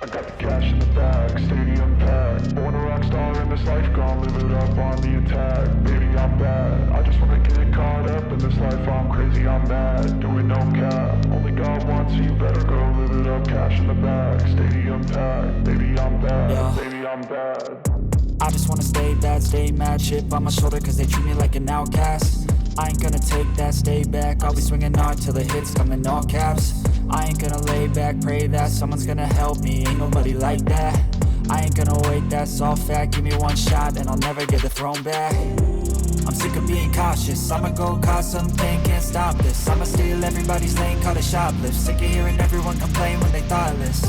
I got the cash in the bag, stadium packed. Born a rock star in this life, gon' live it up on the attack. Baby, I'm bad, I just wanna get caught up in this life. I'm crazy, I'm mad, doing no cap. Only God wants you, better go live it up. Cash in the bag, stadium packed. Baby, I'm bad, Yeah. baby, I'm bad. I just wanna stay bad, stay mad. Chip on my shoulder cause they treat me like an outcast. I ain't gonna take that, stay back. I'll be swinging hard till the hits come in all caps. I ain't gonna lay back, pray that someone's gonna help me. Ain't nobody like that. I ain't gonna wait, that's all fact. Give me one shot and I'll never get the throne back. I'm sick of being cautious, I'ma go cause something, can't stop this. I'ma steal everybody's lane, call it shoplift. Sick of hearing everyone complain when they thoughtless.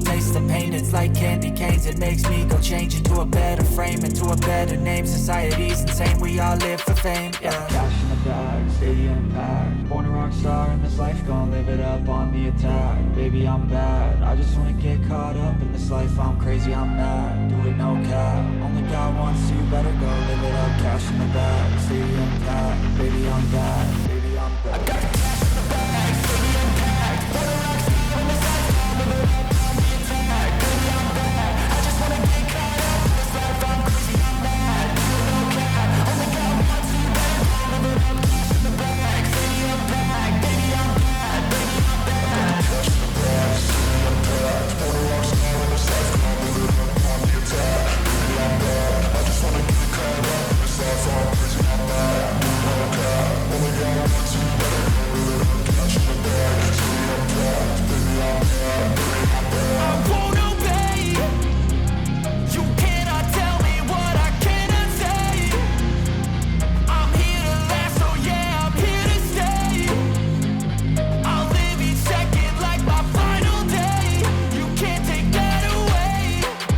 Taste the pain, it's like candy canes. It makes me go change into a better frame, into a better name. Society's insane, we all live for fame, yeah. Cash in the bag, stadium packed. Born a rock star in this life, gon' live it up on the attack. Baby, I'm bad, I just wanna get caught up in this life. I'm crazy, I'm mad, do it no cap. Only God wants you, better go live it up. Cash in the bag, stadium packed. Baby, I'm bad, baby, I'm bad. I got the cash in the bag, stadium packed. Born a rock star in this life, gon' live it up. Baby, I'm bad, I just wanna get caught up in this life. I'm crazy, I'm mad, do it no cap. Only God wants you, better go live it up. Cash in the bag, stadium packed. Baby, I'm bad, baby, I'm bad. I got the cash in the bag, stadium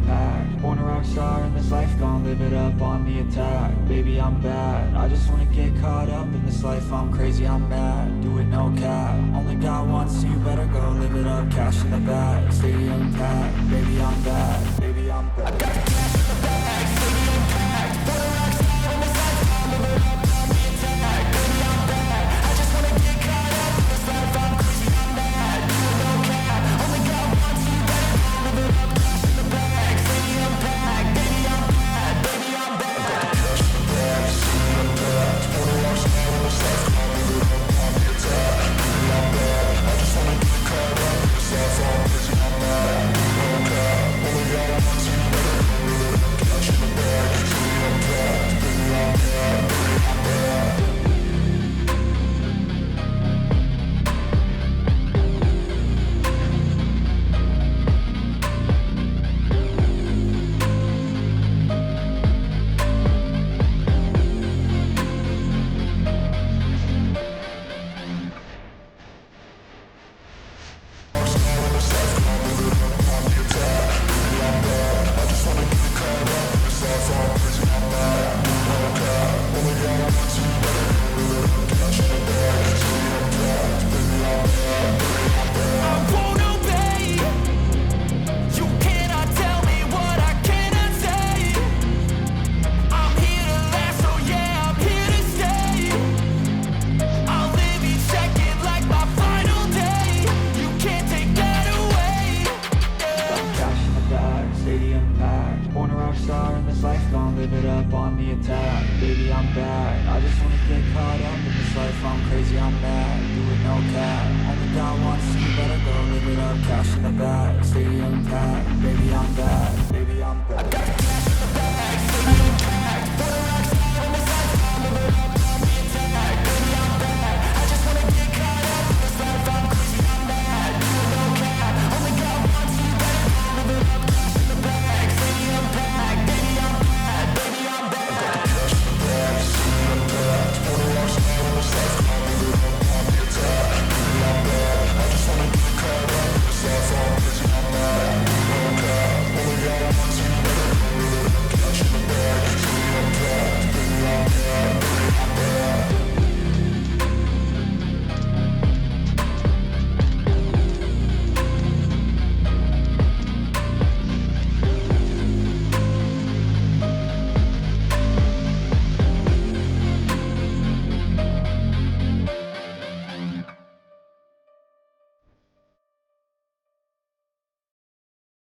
packed. Born a rock star in this life, gon' live it up on the attack. Baby, I'm bad, I just wanna get caught up in this life. I'm crazy, I'm mad, do it no cap. Only God wants you, better go live it up. Cash in the bag, stadium packed. Baby, I'm bad, baby, I'm bad. Live it up on the attack. Baby, I'm bad, I just wanna get caught up in this life. I'm crazy, I'm mad, do it no cap. Only God wants you, better go live it up. Cash in the bag, stadium packed. Baby, I'm bad, baby, I'm bad. I got the cash